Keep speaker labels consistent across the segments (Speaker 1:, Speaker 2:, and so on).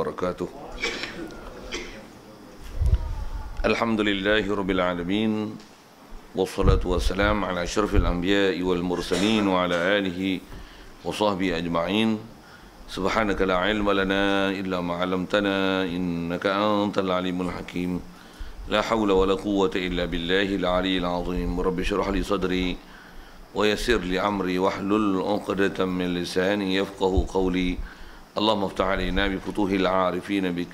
Speaker 1: wabarakatuh. Alhamdulillahirabbil alamin. Wassalatu wassalam ala asyrafil anbiya'i wal mursalin wa ala alihi wa sahbihi ajma'in. Subhanaka la ilma lana illa ma 'allamtana innaka antal alimul hakim. La hawla wa la quwwata illa billahil aliyyil azim. Rabbi shrah li sadri wa yassir li amri wahlul 'uqdatam min lisani yafqahu qawli. Allahumma iftah 'alaina bi futuhil 'arifin bik.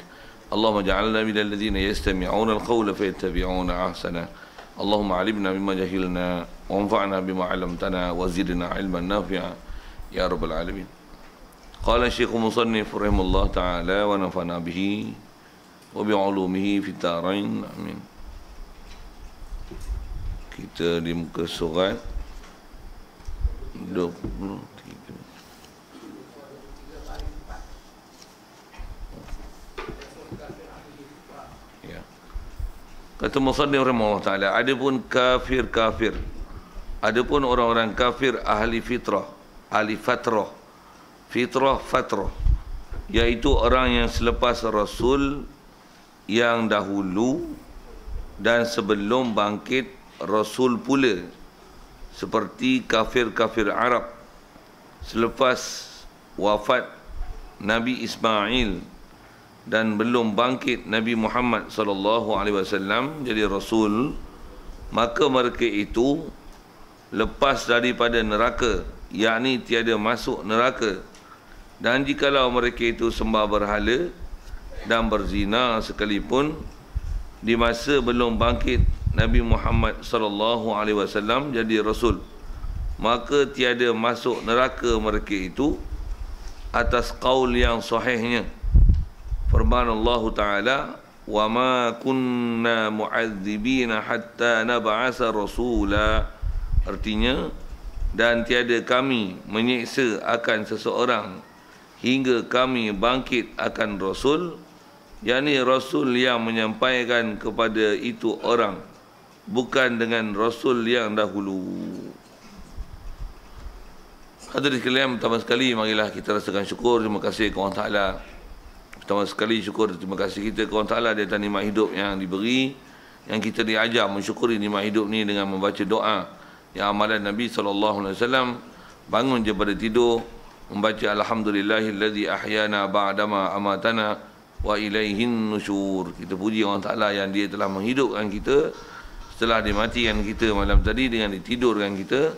Speaker 1: Allahumma ja'alna minal ladzina yastami'una al-qawla fayattabi'una ahsana. Allahumma 'allimna mimma jahilna wanfa'na bima 'allamtana wa zidna 'ilman nafi'a ya rabbal alamin. Qala Syekh Musannif rahimahullah ta'ala wa nafa'na bihi wa bi'ulumihi fid dharain. Amin. Kita di muka surat 23. Ya. Kata Musannif rahimahullah ta'ala, adapun kafir-kafir, adapun orang-orang kafir ahli fitrah, ahli fatrah, fitrah fatrah, iaitu orang yang selepas Rasul yang dahulu dan sebelum bangkit Rasul pula, seperti kafir-kafir Arab selepas wafat Nabi Ismail dan belum bangkit Nabi Muhammad sallallahu alaihi wasallam jadi Rasul, maka mereka itu lepas daripada neraka, yakni tiada masuk neraka. Dan jikalau mereka itu sembah berhala dan berzina sekalipun di masa belum bangkit Nabi Muhammad sallallahu alaihi wasallam jadi Rasul, maka tiada masuk neraka mereka itu atas qaul yang sahihnya. Firman Allah Ta'ala, wa ma kunna mu'adzibina hatta nab'asa rasula. Artinya, dan tiada kami menyiksa akan seseorang hingga kami bangkit akan Rasul, yakni Rasul yang menyampaikan kepada itu orang, bukan dengan Rasul yang dahulu. Hadirin sekalian, pertama sekali marilah kita rasakan syukur, terima kasih kepada Allah Ta'ala. Pertama sekali syukur, terima kasih kita kepada Allah Ta'ala di atas nikmat hidup yang diberi, yang kita diajar mensyukuri nikmat hidup ni dengan membaca doa yang amalan Nabi SAW. Bangun je pada tidur membaca alhamdulillahillazi ahyana ba'dama amatana wa ilaihin nusyur. Kita puji Allah Ta'ala yang dia telah menghidupkan kita setelah dimatikan kita malam tadi dengan ditidurkan kita,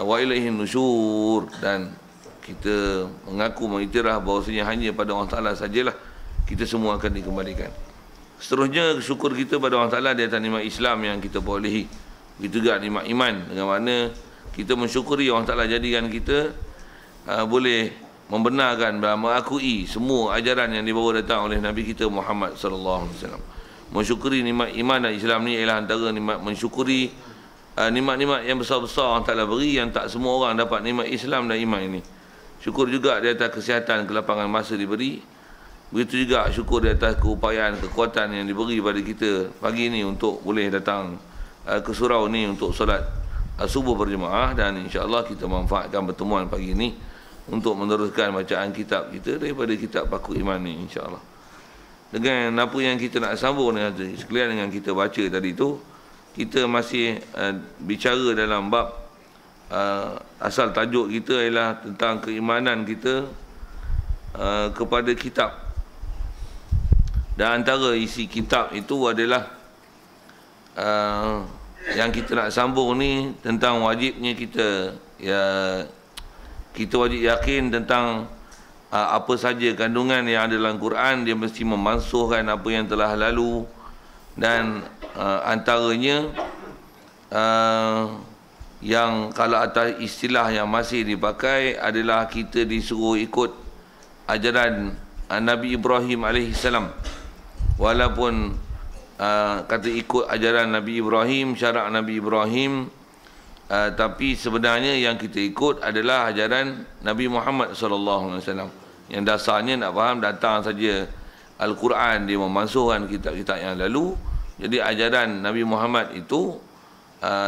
Speaker 1: wa ilaihin nusyur, dan kita mengaku mengiktiraf bahawasanya hanya pada Allah Ta'ala sajalah kita semua akan dikembalikan. Seterusnya syukur kita pada Allah Ta'ala di atas nikmat Islam yang kita perolehi. Begitu juga nikmat iman, dengan mana kita mensyukuri Allah Ta'ala jadikan kita boleh membenarkan dan mengakui semua ajaran yang dibawa datang oleh Nabi kita Muhammad sallallahu alaihi wasallam. Mensyukuri nikmat iman dan Islam ni ialah antara nikmat, mensyukuri nikmat-nikmat yang besar-besar Allah Ta'ala beri, yang tak semua orang dapat nikmat Islam dan iman ini. Syukur juga di atas kesihatan, kelapangan masa diberi. Begitu juga syukur di atas keupayaan, kekuatan yang diberi pada kita pagi ini untuk boleh datang ke surau ni untuk solat subuh berjemaah, dan insya-Allah kita manfaatkan pertemuan pagi ini untuk meneruskan bacaan kitab kita daripada kitab Paku Iman ni, insya-Allah. Dengan apa yang kita nak sambung dengan sekalian dengan kita baca tadi tu, kita masih bicara dalam bab asal tajuk kita ialah tentang keimanan kita kepada kitab. Dan antara isi kitab itu adalah yang kita nak sambung ni tentang wajibnya kita, kita wajib yakin tentang apa saja kandungan yang ada dalam Quran, dia mesti memansuhkan apa yang telah lalu. Dan antaranya yang kalau atas istilah yang masih dipakai adalah kita disuruh ikut ajaran Nabi Ibrahim AS. Walaupun kata ikut ajaran Nabi Ibrahim, syarak Nabi Ibrahim, tapi sebenarnya yang kita ikut adalah ajaran Nabi Muhammad SAW. Yang dasarnya nak faham, datang saja Al-Quran, dia memansuhkan kitab-kitab yang lalu. Jadi ajaran Nabi Muhammad itu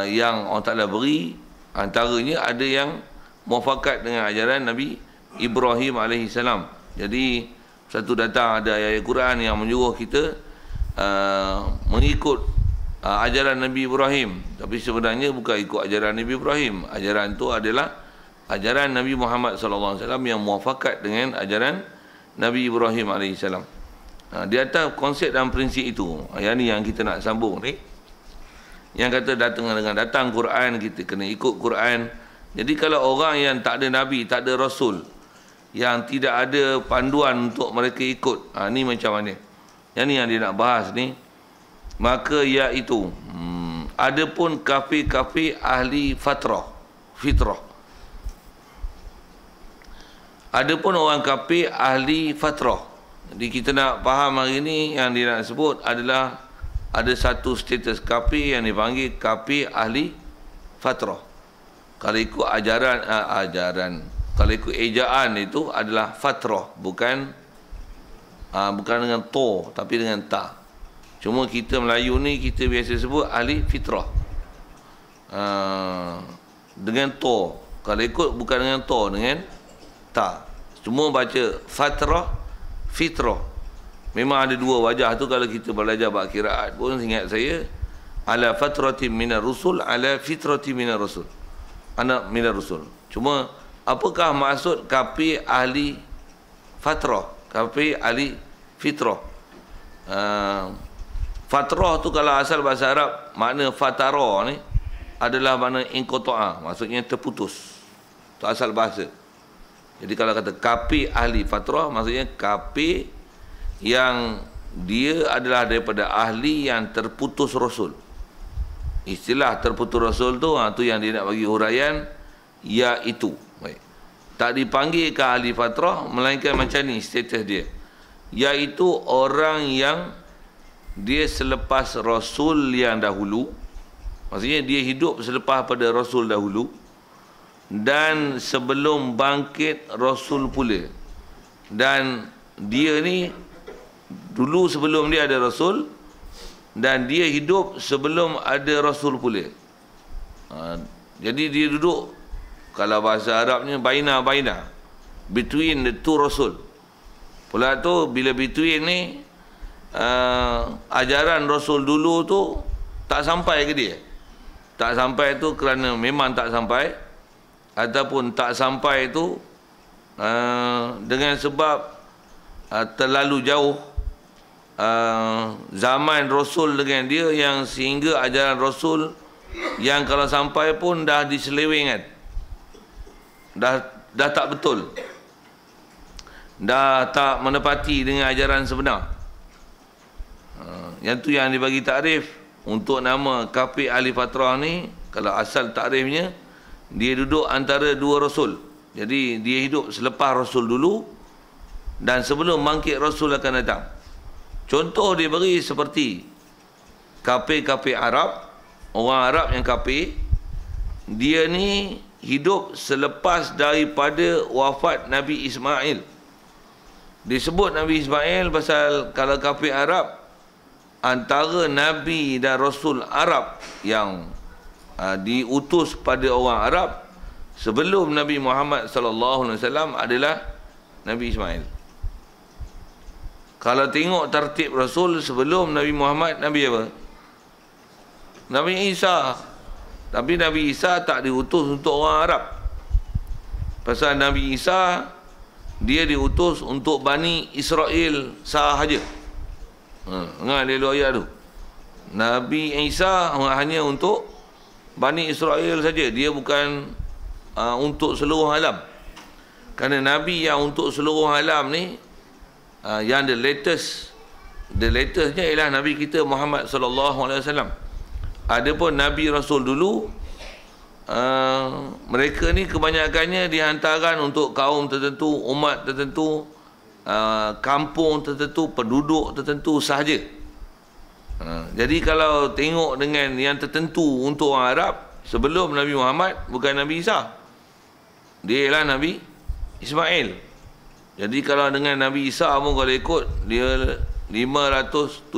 Speaker 1: yang Allah Ta'ala beri, antaranya ada yang muafakat dengan ajaran Nabi Ibrahim AS. Jadi Satu datang ada ayat Quran yang menyuruh kita mengikut ajaran Nabi Ibrahim. Tapi sebenarnya bukan ikut ajaran Nabi Ibrahim. Ajaran itu adalah ajaran Nabi Muhammad SAW yang muafakat dengan ajaran Nabi Ibrahim AS. Di atas konsep dan prinsip itu, yang ni yang kita nak sambung ni. Yang kata datang Quran, kita kena ikut Quran. Jadi kalau orang yang tak ada Nabi, tak ada Rasul, yang tidak ada panduan untuk mereka ikut, ni macam mana? Yang ni yang dia nak bahas ni. Maka iaitu adapun kafir-kafir ahli fitrah. Adapun orang kafir ahli fatrah. Jadi kita nak faham hari ni, yang dia nak sebut adalah ada satu status kafir yang dipanggil kafir ahli fatrah. Kalau ikut kalau ikut ejaan itu adalah fatrah, bukan dengan to, tapi dengan ta. Cuma kita Melayu ni kita biasa sebut ahli fitrah. Dengan to. Kalau ikut bukan dengan to, dengan ta. Cuma baca fatrah, fitrah. Memang ada dua wajah tu. Kalau kita belajar bab qiraat pun, ingat saya, ala fatratin minar rusul, ala fitratin minar rasul. Anak minar rusul. Cuma apakah maksud kafir ahli fatrah, kafir ahli fitrah? Fatrah tu kalau asal bahasa Arab, makna fatara ni adalah makna inqata'a, maksudnya terputus. Tu asal bahasa. Jadi kalau kata kafir ahli fatrah, maksudnya kafir yang dia adalah daripada ahli yang terputus Rasul. Istilah terputus Rasul tu, tu yang dia nak bagi huraian, iaitu baik, tak dipanggil ke ahli fatrah, melainkan macam ni status dia, iaitu orang yang dia selepas Rasul yang dahulu, maksudnya dia hidup selepas pada Rasul dahulu, dan sebelum bangkit Rasul pula. Dan dia ni dulu sebelum dia ada Rasul, dan dia hidup sebelum ada Rasul pula. Jadi dia duduk, kalau bahasa Arabnya baina, between the two Rasul. Pula tu bila between ni, ajaran Rasul dulu tu tak sampai ke dia. Tak sampai tu kerana memang tak sampai, ataupun tak sampai tu dengan sebab terlalu jauh zaman Rasul dengan dia, yang sehingga ajaran Rasul yang kalau sampai pun dah diselewengkan, dah tak betul, dah tak menepati dengan ajaran sebenar. Yang tu yang dibagi takrif untuk nama kafir ahli fatrah ni. Kalau asal takrifnya, dia duduk antara dua Rasul. Jadi dia hidup selepas Rasul dulu dan sebelum bangkit Rasul akan datang. Contoh dia beri seperti kafir-kafir Arab, orang Arab yang kafir, dia ni hidup selepas daripada wafat Nabi Ismail. Disebut Nabi Ismail pasal kalau kafir Arab, antara Nabi dan Rasul Arab yang diutus pada orang Arab sebelum Nabi Muhammad SAW adalah Nabi Ismail. Kalau tengok tertib Rasul sebelum Nabi Muhammad, Nabi apa? Nabi Isa. Tapi Nabi Isa tak diutus untuk orang Arab. Pasal Nabi Isa, dia diutus untuk Bani Israel sahaja. Ingat dia ayat tu. Nabi Isa hanya untuk Bani Israel saja. Dia bukan untuk seluruh alam. Kerana Nabi yang untuk seluruh alam ni, yang the latestnya ialah Nabi kita Muhammad SAW. Adapun Nabi Rasul dulu, mereka ni kebanyakannya dihantarkan untuk kaum tertentu, umat tertentu, kampung tertentu, penduduk tertentu sahaja. Jadi kalau tengok dengan yang tertentu untuk orang Arab, sebelum Nabi Muhammad bukan Nabi Isa, dia ialah Nabi Ismail. Jadi kalau dengan Nabi Isa pun kalau ikut, dia 570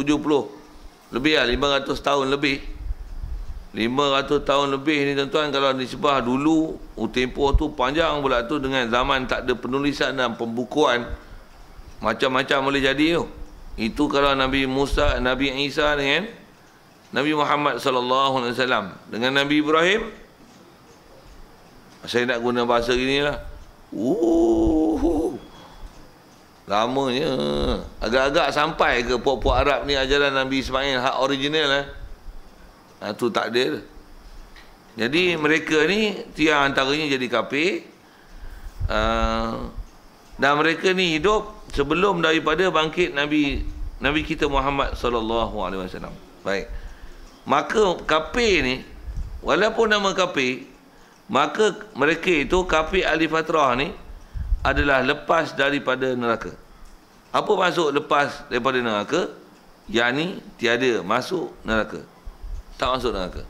Speaker 1: lebih lah, 500 tahun lebih. 500 tahun lebih ni tuan-tuan, kalau disebah dulu, tempoh tu panjang pula tu, dengan zaman tak ada penulisan dan pembukuan. Macam-macam boleh jadi tu. Itu kalau Nabi Musa, Nabi Isa dengan Nabi Muhammad sallallahu alaihi wasallam. Dengan Nabi Ibrahim, saya nak guna bahasa gini lah. Lamanya. Agak-agak sampai ke puak-puak Arab ni ajaran Nabi Ismail hak original lah. Tu takdir. Jadi mereka ni tiang antaranya jadi kafir. Dan mereka ni hidup sebelum daripada bangkit Nabi kita Muhammad sallallahu alaihi wasallam. Baik. Maka kafir ni walaupun nama kafir, maka mereka itu kafir ahli fatrah ni adalah lepas daripada neraka. Apa maksud lepas daripada neraka? Yakni tiada masuk neraka. Tak masuk neraka.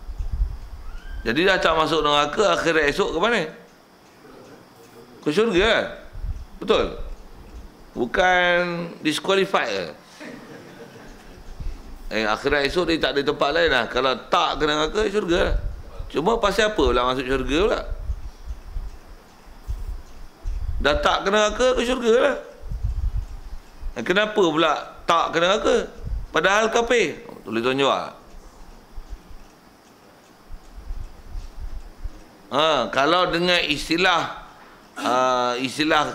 Speaker 1: Jadi dah tak masuk neraka, akhirat esok ke mana? Ke syurga. Betul? Bukan disqualified ke? Akhirat esok dia tak ada tempat lain lah. Kalau tak ke neraka, syurga. Cuma pasal apa pula masuk syurga pula? Dah tak ke neraka, ke syurga lah. Kenapa pula tak ke neraka? Padahal kafir. Tulis tunjuk. Kalau dengan istilah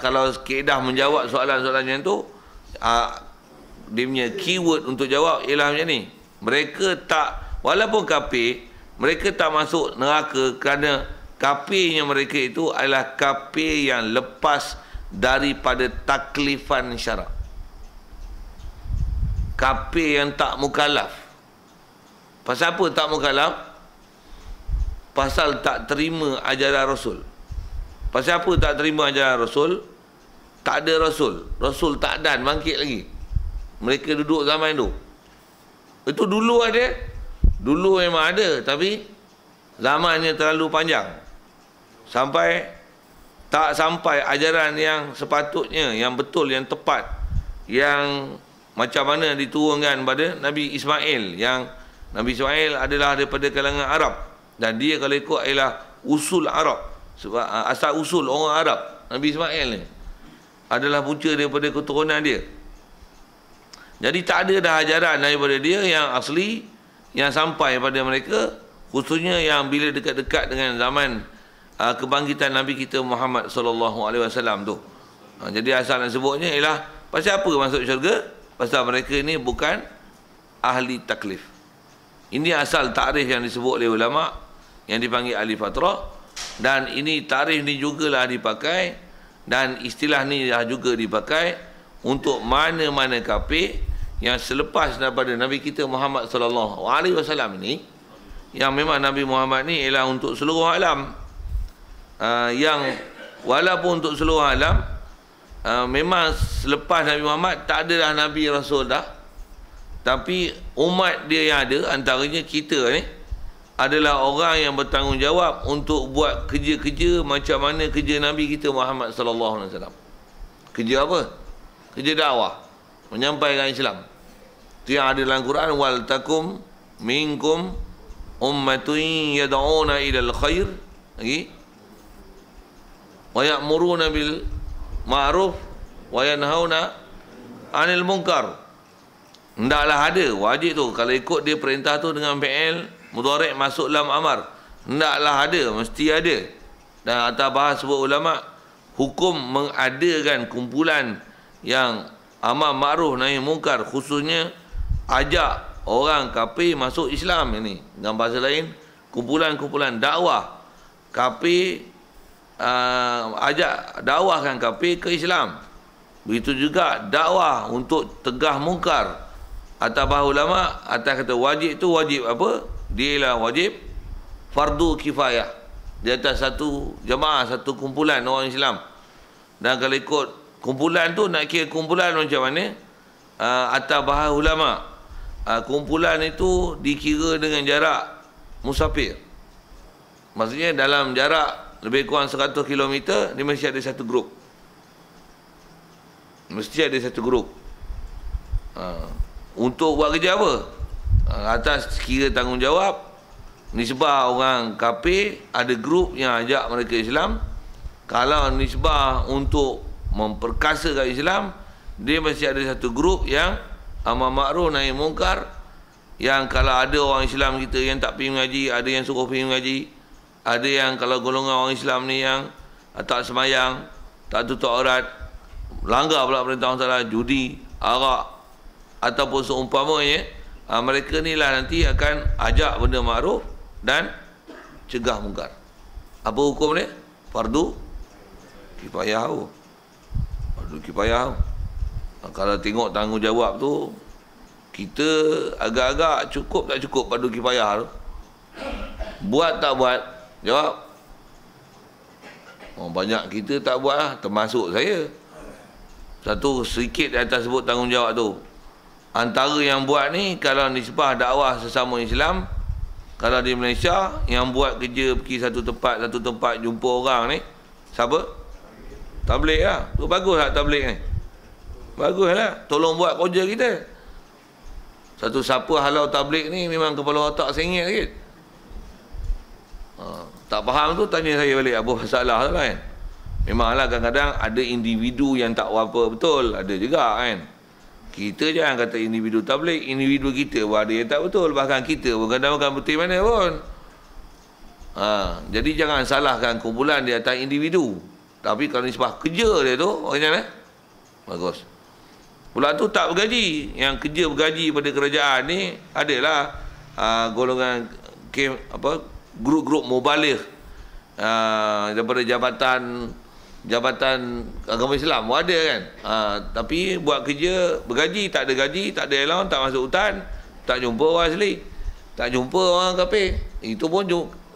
Speaker 1: kalau kaedah menjawab soalan-soalan macam tu, dia punya keyword untuk jawab ialah macam ni. Mereka tak, walaupun kafir, mereka tak masuk neraka kerana kafirnya mereka itu adalah kafir yang lepas daripada taklifan syarak. Kafir yang tak mukallaf. Pasal apa tak mukallaf? Pasal tak terima ajaran Rasul. Pasal apa tak terima ajaran Rasul? Tak ada Rasul. Rasul tak dan bangkit lagi. Mereka duduk zaman tu. Itu dulu ada. Dulu memang ada. Tapi zamannya terlalu panjang. Tak sampai ajaran yang sepatutnya, yang betul, yang tepat. Yang macam mana diturunkan pada Nabi Ismail. Yang Nabi Ismail adalah daripada kalangan Arab. Dan dia kalau ikut ialah usul Arab. Sebab asal usul orang Arab, Nabi Ismail ni adalah punca daripada keturunan dia. Jadi tak ada dah ajaran daripada dia yang asli, yang sampai pada mereka, khususnya yang bila dekat-dekat dengan zaman kebangkitan Nabi kita Muhammad sallallahu alaihi wasallam tu. Jadi asal nak sebutnya ialah pasal apa masuk syurga? Pasal mereka ni bukan ahli taklif. Ini asal takrif yang disebut oleh ulama yang dipanggil ahli fatrah, dan ini takrif ni jugalah dipakai, dan istilah ni dah juga dipakai untuk mana-mana kafir yang selepas daripada Nabi kita Muhammad sallallahu alaihi wasallam ini, yang memang Nabi Muhammad ni ialah untuk seluruh alam. Yang walaupun untuk seluruh alam, memang selepas Nabi Muhammad tak ada dah Nabi Rasul dah, tapi umat dia yang ada, antaranya kita ni, adalah orang yang bertanggungjawab untuk buat kerja-kerja macam mana kerja Nabi kita Muhammad sallallahu alaihi wasallam. Kerja apa? Kerja dakwah, menyampaikan Islam. Itu yang ada dalam Quran, wal takum minkum ummatun yad'una ilal khair, lagi wa ya'muruna bil ma'ruf wa yanhauna 'anil munkar. Hendaklah ada, wajib tu. Kalau ikut dia perintah tu dengan fi'il mudhari' masuk dalam amar, hendaklah ada, mesti ada. Dan atas bahas sebut ulama, hukum mengadakan kumpulan yang amar ma'ruf nahi munkar, khususnya ajak orang kafir masuk Islam ini. Dengan bahasa lain, kumpulan-kumpulan dakwah kafir, ajak dakwahkan kafir ke Islam. Begitu juga dakwah untuk tegah mungkar. Atas bahasa ulama, atas kata wajib tu wajib apa? Dia ialah wajib fardu kifayah di atas satu jemaah, satu kumpulan orang Islam. Dan kalau ikut kumpulan tu, nak kira kumpulan macam mana? Atas bahasa ulama, kumpulan itu dikira dengan jarak musafir. Maksudnya dalam jarak lebih kurang 100 km, dia mesti ada satu grup. Mesti ada satu grup. Untuk buat kerja apa? Atas kira tanggungjawab, nisbah orang kafir, ada grup yang ajak mereka Islam. Kalau nisbah untuk memperkasakan Islam, dia mesti ada satu grup yang amar makruf nahi mungkar, yang kalau ada orang Islam kita yang tak pergi mengaji, ada yang suruh pergi mengaji, ada yang kalau golongan orang Islam ni yang tak semayang, tak tutup aurat, langgar pula perintah Allah Ta'ala, judi, arak ataupun seumpamanya, mereka ni lah nanti akan ajak benda makruf dan cegah mungkar. Apa hukum dia? Fardu kifayah. Fardu kifayah. Kalau tengok tanggungjawab tu, kita agak-agak cukup tak cukup fardu kifayah tu? Buat tak buat? Jawab. Banyak kita tak buat lah, termasuk saya. Satu sedikit di atas sebut tanggungjawab tu. Antara yang buat ni, kalau nisbah dakwah sesama Islam, kalau di Malaysia, yang buat kerja pergi satu tempat jumpa orang ni, siapa? Tabligh lah. Tu bagus tak tabligh ni? Bagus lah. Tolong buat kerja kita. Satu siapa halau tabligh ni memang kepala otak sengit sikit. Tak faham tu tanya saya balik apa masalah tu kan. Memanglah kadang-kadang ada individu yang tak apa betul, ada juga kan. Kita jangan kata individu tabligh, individu kita pun ada yang tak betul, bahkan kita pun kadang-kadang betul mana pun. Jadi jangan salahkan kumpulan di atas individu. Tapi kalau nisbah kerja dia tu, macam mana? Bagus. Pula tu tak bergaji. Yang kerja bergaji pada kerajaan ni adalah golongan grup-grup mubaligh daripada jabatan agama Islam pun ada kan. Tapi buat kerja bergaji, tak ada gaji, tak ada allowance, tak masuk hutan, tak jumpa orang asli, tak jumpa orang kafir. Itu pun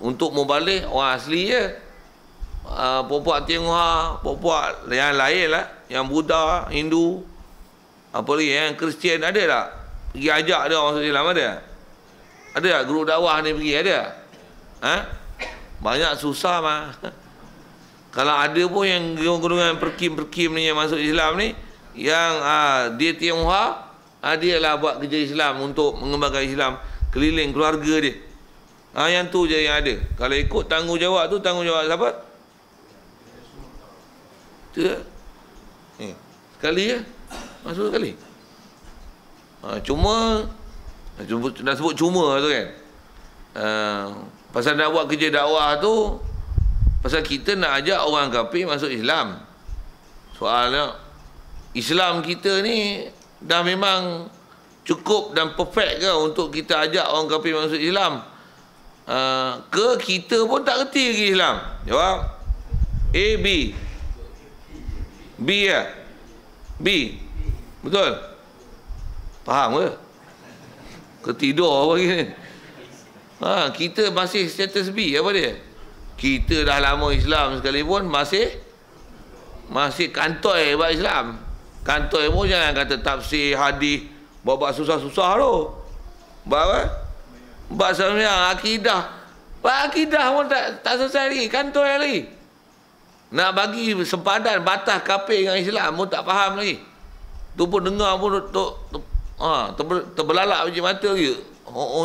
Speaker 1: untuk mubaligh orang asli je. Puak-puak Tionghoa, puak-puak yang lain lah, yang Buddha, Hindu, apa lagi yang Kristian, ada tak? Pergi ajak dia orang masuk Islam, ada? Ada tak grup dakwah ni pergi, ada? Banyak susah mah. Kalau ada pun yang golongan perkim-perkim ni yang masuk Islam ni, yang dia Tionghoa, dia lah buat kerja Islam untuk mengembangkan Islam keliling keluarga dia. Yang tu je yang ada. Kalau ikut tanggungjawab tu, tanggungjawab siapa? Sekali je masuk sekali. Cuma nak sebut cuma tu kan, pasal nak buat kerja dakwah tu, pasal kita nak ajak orang kafir masuk Islam. Soalnya Islam kita ni dah memang cukup dan perfect ke untuk kita ajak orang kafir masuk Islam? Ke kita pun tak reti lagi Islam? Jawab. A, B. B ya? B. Betul? Faham ke? Ketidur apa lagi ni? Kita masih status B. Apa dia? Kita dah lama Islam sekalipun masih kantoi buat Islam. Kantoi pun jangan kata tafsir, hadis, buat susah-susah tu. Buat apa? Buat sebenarnya akidah. Buat akidah pun tak selesai lagi. Kantoi lagi. Nak bagi sempadan batas kafir dengan Islam pun tak faham lagi. Tu pun dengar pun terbelalak macam mata dia.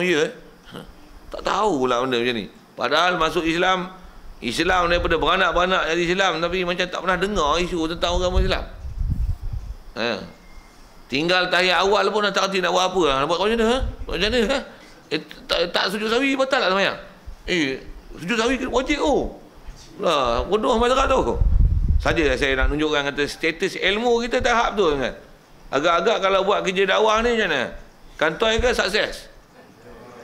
Speaker 1: Ya. Tak tahu pula benda macam ni. Padahal masuk Islam daripada beranak-beranak jadi Islam, tapi macam tak pernah dengar isu tentang agama Islam. Tinggal tahiyat awal pun dah tak kerti nak buat apa. Nak buat macam mana? Macam mana? Tak sujud sawi batal tak semayang? Sujud sawi wajib lah, bodoh masyarakat tu. Saja saya nak tunjukkan kata status ilmu kita tahap tu kan. Agak-agak kalau buat kerja dakwah ni macam mana? Kantoi ke sukses?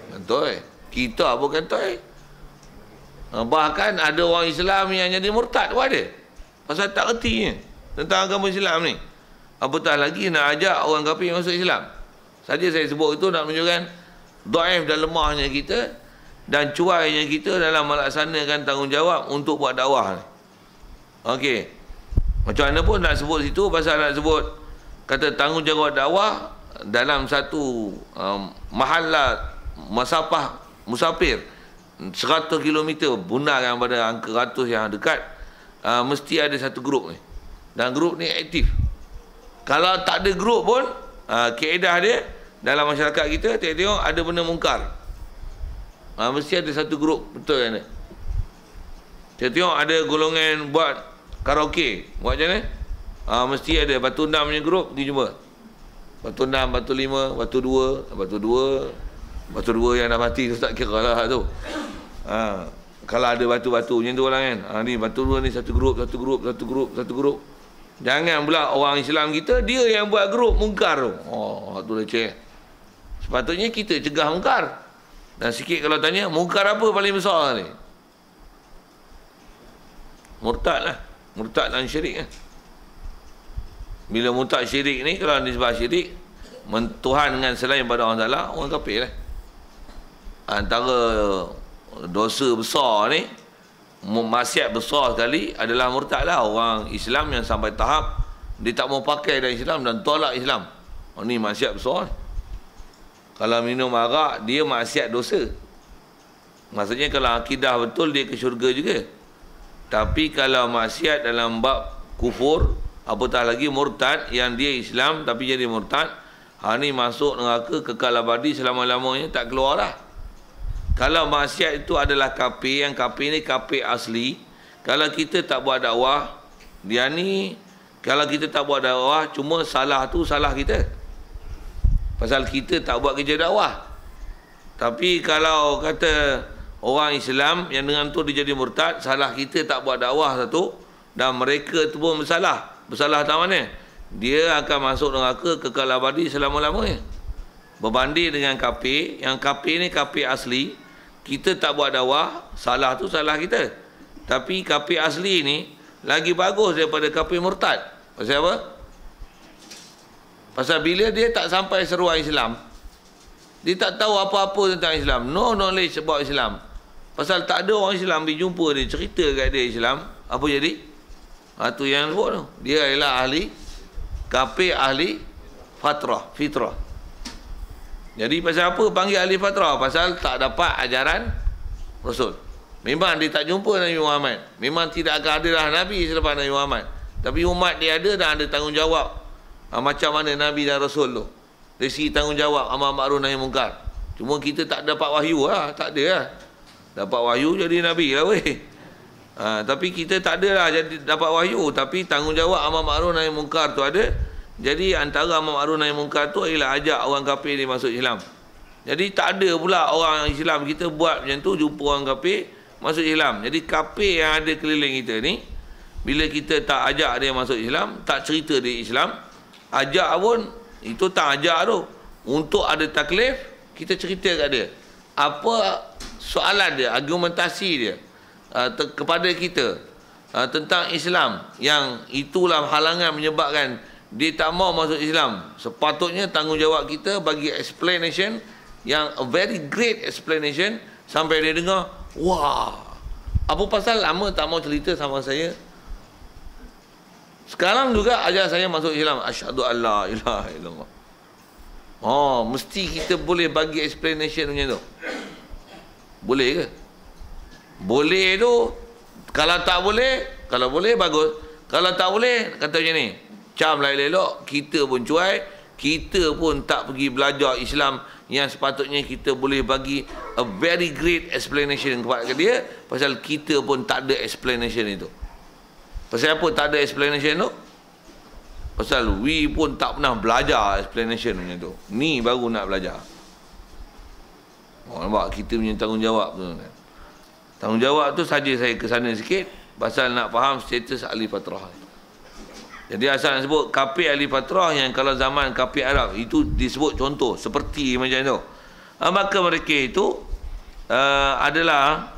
Speaker 1: Kantoi. Kita pun kantoi. Bahkan ada orang Islam yang jadi murtad pun ada. Pasal tak erti tentang agama Islam ni. Apatah lagi nak ajak orang kafir masuk Islam. Saja saya sebut itu nak menunjukkan dhaif dan lemahnya kita dan cuainya kita dalam melaksanakan tanggungjawab untuk buat dakwah ni. Okey. Macam mana pun nak sebut situ, pasal nak sebut kata tanggungjawab dakwah dalam satu mahallah masafah musafir 100 km bundaran pada angka ratus yang dekat, mesti ada satu grup ni. Dan grup ni aktif. Kalau tak ada grup pun, kaedah dia dalam masyarakat kita, tengok ada benda mungkar, mesti ada satu grup. Betul kan? Tengok ada golongan buat karaoke, buat macam mana? Mesti ada batu 6 punya grup, pergi jumpa. Batu 6, batu 5, batu 2, batu 2 yang dah mati tu tak kira lah tu. Kalau ada batu-batu macam tu lah kan. Ni batu 2 ni satu grup. Jangan pula orang Islam kita, dia yang buat grup mungkar tu. Tu leceh. Sepatutnya kita cegah mungkar. Dan sikit kalau tanya, mungkar apa paling besar ni? Murtad lah. Murtad dan syirik kan. Bila murtad syirik ni, kalau nisbah syirik, mentuhan dengan selain pada Allah Ta'ala, orang kafir lah. Antara dosa besar ni, maksiat besar sekali adalah murtad lah. Orang Islam yang sampai tahap dia tak mau pakai dari Islam dan tolak Islam. Ni maksiat besar. Kalau minum arak, dia maksiat dosa. Maksudnya kalau akidah betul, dia ke syurga juga. Tapi kalau maksiat dalam bab kufur, apatah lagi murtad, yang dia Islam tapi jadi murtad, ni masuk neraka kekal abadi selama-lamanya, tak keluar lah. Kalau maksiat itu adalah kafir, yang kafir ni kafir asli, kalau kita tak buat dakwah, dia ni, kalau kita tak buat dakwah, cuma salah tu salah kita. Pasal kita tak buat kerja dakwah. Tapi kalau kata orang Islam yang dengan tu dia jadi murtad, salah kita tak buat dakwah satu, dan mereka tu pun bersalah. Bersalah tak mana? Dia akan masuk neraka kekal abadi selama-lamanya. Berbanding dengan kafir, yang kafir ni kafir asli, kita tak buat dakwah, salah tu salah kita. Tapi kafir asli ni lagi bagus daripada kafir murtad. Pasal apa? Pasal bila dia tak sampai seruan Islam, dia tak tahu apa-apa tentang Islam, no knowledge about Islam. Pasal tak ada orang Islam berjumpa dia, cerita kat dia Islam, apa jadi? Tu yang sebut tu. Dia adalah ahli kafir, ahli fitrah. Jadi pasal apa panggil ahli fitrah? Pasal tak dapat ajaran Rasul. Memang dia tak jumpa Nabi Muhammad. Memang tidak akan ada dah Nabi selepas Nabi Muhammad. Tapi umat dia ada dan ada tanggungjawab. Macam mana Nabi dan Rasul tu. Dari segi tanggungjawab amar ma'ruf nahi munkar. Cuma kita tak dapat wahyu lah. Tak ada lah. Dapat wahyu jadi Nabi lah weh. Tapi kita tak ada lah jadi dapat wahyu. Tapi tanggungjawab amar ma'ruf nahi munkar tu ada. Jadi antara amar ma'ruf nahi munkar tu ialah ajak orang kafir ni masuk Islam. Jadi tak ada pula orang Islam kita buat macam tu, jumpa orang kafir masuk Islam. Jadi kafir yang ada keliling kita ni, bila kita tak ajak dia masuk Islam, tak cerita dia Islam, ajak pun itu tak ajak tu. Untuk ada taklif, kita cerita kat dia apa soalan dia, argumentasi dia kepada kita tentang Islam, yang itulah halangan menyebabkan dia tak mau masuk Islam. Sepatutnya tanggungjawab kita bagi explanation yang a very great explanation sampai dia dengar, wah, apa pasal lama tak mau cerita sama saya? Sekarang juga ajar saya masuk Islam. Asyhadu an la ilaha illallah. Mesti kita boleh bagi explanation macam tu. Boleh ke? Boleh tu. Kalau tak boleh, kalau boleh bagus. Kalau tak boleh, kata macam ni, cam lah elok, kita pun cuai, kita pun tak pergi belajar Islam yang sepatutnya kita boleh bagi a very great explanation kepada dia, pasal kita pun tak ada explanation itu. Pasal apa tak ada explanation tu? Pasal we pun tak pernah belajar explanation macam tu. Ni baru nak belajar. Nampak kita punya tanggungjawab tu. Tanggungjawab tu saja saya ke sana sikit pasal nak faham status ahli fatrah. Jadi asal nak sebut kafir ahli fatrah yang kalau zaman kafir Arab itu disebut contoh seperti macam tu. Maka mereka itu adalah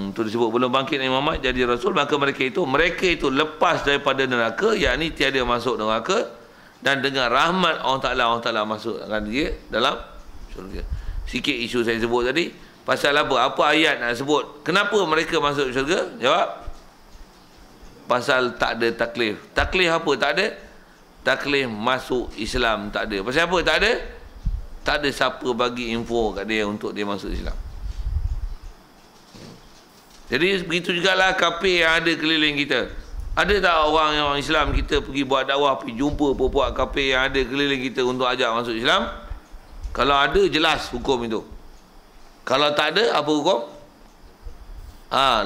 Speaker 1: tu disebut belum bangkit Nabi Muhammad jadi Rasul, maka mereka itu lepas daripada neraka, yakni tiada masuk neraka, dan dengan rahmat Allah Ta'ala masukkan dia dalam syurga. Sikit isu saya sebut tadi. Pasal apa? Apa ayat nak sebut? Kenapa mereka masuk syurga? Jawab. Pasal tak ada taklif. Taklif apa? Tak ada. Taklif masuk Islam tak ada. Pasal apa? Tak ada. Tak ada siapa bagi info kat dia untuk dia masuk Islam. Jadi begitu jugalah kafir yang ada keliling kita. Ada tak orang Islam kita pergi buat dakwah, pergi jumpa puak kafir yang ada keliling kita untuk ajak masuk Islam? Kalau ada, jelas hukum itu. Kalau tak ada, apa hukum?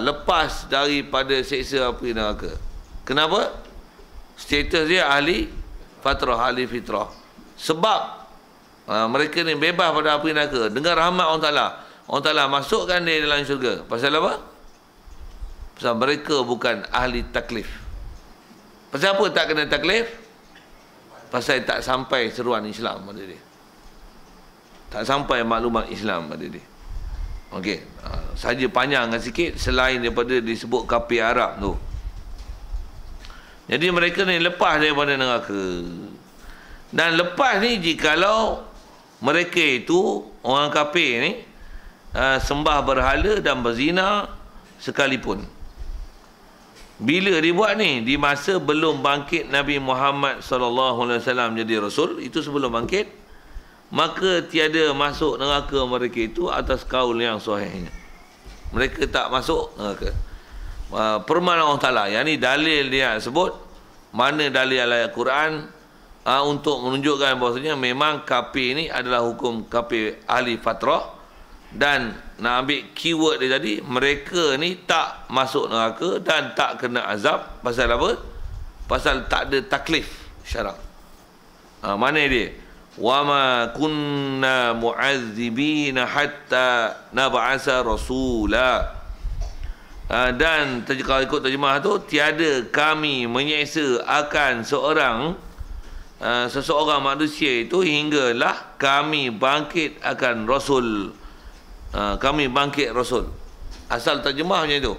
Speaker 1: Lepas daripada seksa api neraka. Kenapa? Status dia ahli fatrah, ahli fitrah. Sebab mereka ni bebas pada api neraka dengan rahmat Allah Ta'ala. Allah Ta'ala masukkan dia dalam syurga. Pasal apa? Pasal mereka bukan ahli taklif. Pasal apa tak kena taklif? Pasal tak sampai seruan Islam pada dia. Tak sampai maklumat Islam pada dia. Okey, saja panjangkan sikit selain daripada disebut kafir Arab tu. Jadi mereka ni lepas daripada neraka. Dan lepas ni jikalau mereka itu orang kafir ni sembah berhala dan berzina sekalipun. Bila dia buat ni? Di masa belum bangkit Nabi Muhammad SAW jadi Rasul, itu sebelum bangkit, maka tiada masuk neraka mereka itu atas kaul yang sahihnya. Mereka tak masuk neraka. Permohonan Allah Ta'ala, yang ni dalil dia sebut, mana dalil ayat Quran untuk menunjukkan bahawasanya memang kafir ni adalah hukum kafir ahli fatrah. Dan nak ambil keyword dia tadi, mereka ni tak masuk neraka dan tak kena azab. Pasal apa? Pasal tak ada taklif syarak. Mana dia? Wa ma kunna mu'azzibina hatta nab'asa rasula. Dan kalau ikut terjemah tu, tiada kami menyeksa akan seseorang manusia itu hinggalah kami bangkit akan Rasul. Kami bangkit Rasul. Asal terjemah macam itu.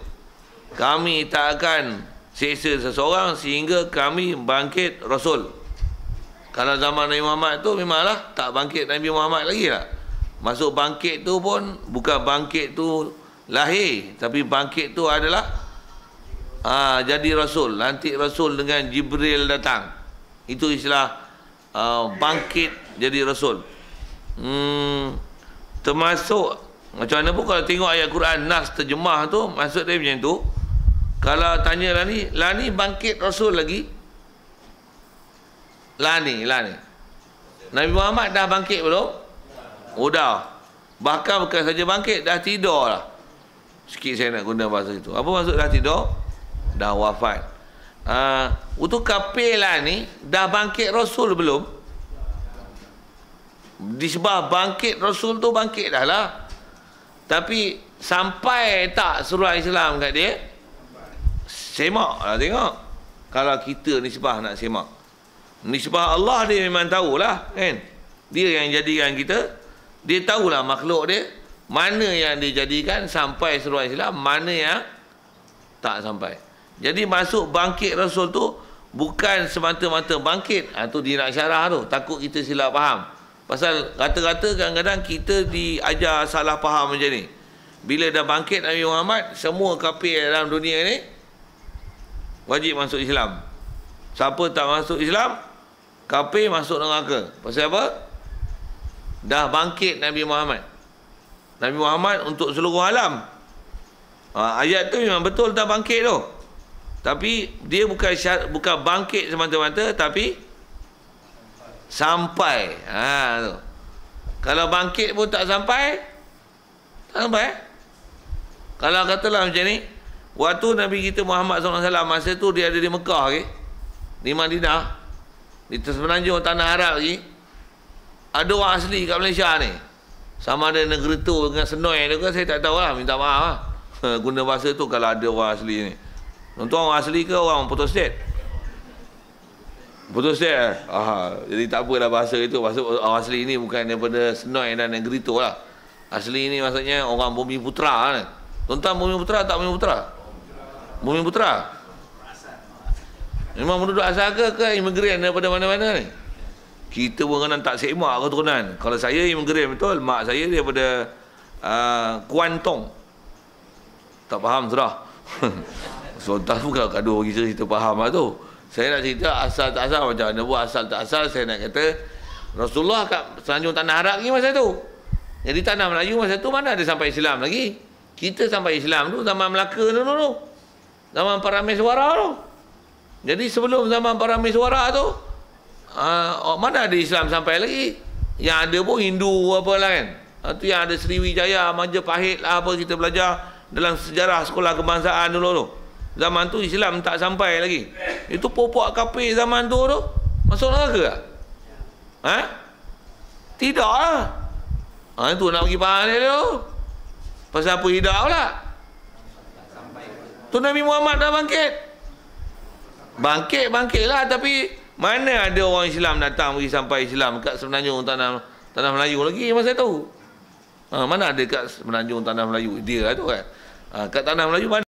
Speaker 1: Kami tak akan seksa seseorang sehingga kami bangkit Rasul. Kalau zaman Nabi Muhammad tu memanglah tak bangkit Nabi Muhammad lagi lah. Masuk bangkit tu pun bukan bangkit tu lahir, tapi bangkit tu adalah jadi Rasul. Nanti Rasul dengan Jibril datang. Itu istilah bangkit jadi Rasul. Termasuk macam mana pun kalau tengok ayat Quran nas terjemah tu, maksud dia macam tu. Kalau tanya lah ni bangkit Rasul lagi. Lah ni. Nabi Muhammad dah bangkit belum? Oh dah. Bahkan bukan saja bangkit, dah tidur lah. Sikit saya nak guna bahasa itu. Apa maksud dah tidur? Dah wafat. Untuk kafir lah ni, dah bangkit Rasul belum? Disebab bangkit Rasul tu bangkit dah lah. Tapi sampai tak suruh Islam kat dia? Semak lah tengok. Kalau kita nisbah nak semak. Nisbah Allah dia memang tahulah kan. Dia yang jadikan kita. Dia tahulah makhluk dia. Mana yang dijadikan sampai suruh Islam, mana yang tak sampai. Jadi masuk bangkit Rasul tu bukan semata-mata bangkit. Tu dia nak syarah tu. Takut kita silap faham. Pasal kata-kata kadang-kadang kita diajar salah faham macam ni. Bila dah bangkit Nabi Muhammad, semua kafir dalam dunia ni wajib masuk Islam. Siapa tak masuk Islam, kafir masuk neraka. Pasal apa? Dah bangkit Nabi Muhammad. Nabi Muhammad untuk seluruh alam. Ayat tu memang betul dah bangkit tu. Tapi dia bukan bangkit semata-mata, tapi sampai. Tu. Kalau bangkit pun tak sampai. Kalau katalah macam ni, waktu Nabi kita Muhammad SAW masa tu dia ada di Mekah lagi, di Madinah, di semenanjung tanah Arab lagi, ada orang asli kat Malaysia ni. Sama ada negeri tu dengan Senoi tu ke, saya tak tahu lah, minta maaf lah. Guna bahasa tu kalau ada orang asli ni. Tuan orang asli ke orang Putus State? Putus State jadi tak apalah bahasa itu. Bahasa orang asli ni bukan daripada Senoi dan negeri tu lah. Asli ni maksudnya orang Bumi Putra kan. Tuan-tuan Bumi Putra tak Bumi Putra? Bumi Putra. Memang penduduk asal ke imigran daripada mana-mana ni? Kita pun kadang tak semak keturunan. Kalau saya imigran betul, mak saya daripada Kuantong. Tak faham sudah. So tak bukan gaduh bagi cerita faham lah tu. Saya nak cerita asal tak asal macam mana buat asal tak asal. Saya nak kata Rasulullah kat selanjung tanah Arab ni masa tu. Jadi tanah Melayu masa tu mana ada sampai Islam lagi. Kita sampai Islam tu zaman Melaka dulu. Zaman Parameswara tu. Jadi sebelum zaman Parameswara tu mana ada Islam sampai lagi. Yang ada pun Hindu apalah kan. Itu yang ada Sriwijaya, Majapahit lah apa kita belajar dalam sejarah sekolah kebangsaan dulu tu. Zaman tu Islam tak sampai lagi. Itu popok kafir zaman tu masuk neraka tak? Ha? Tidak lah. Itu nak bagi faham dia tu. Pasal apa hidup pula? Tu Nabi Muhammad dah bangkit. Bangkitlah, tapi mana ada orang Islam datang pergi sampai Islam kat Semenanjung tanah Melayu lagi masa tu. Mana ada kat Semenanjung tanah Melayu? Dia lah tu kan. Kat tanah Melayu mana?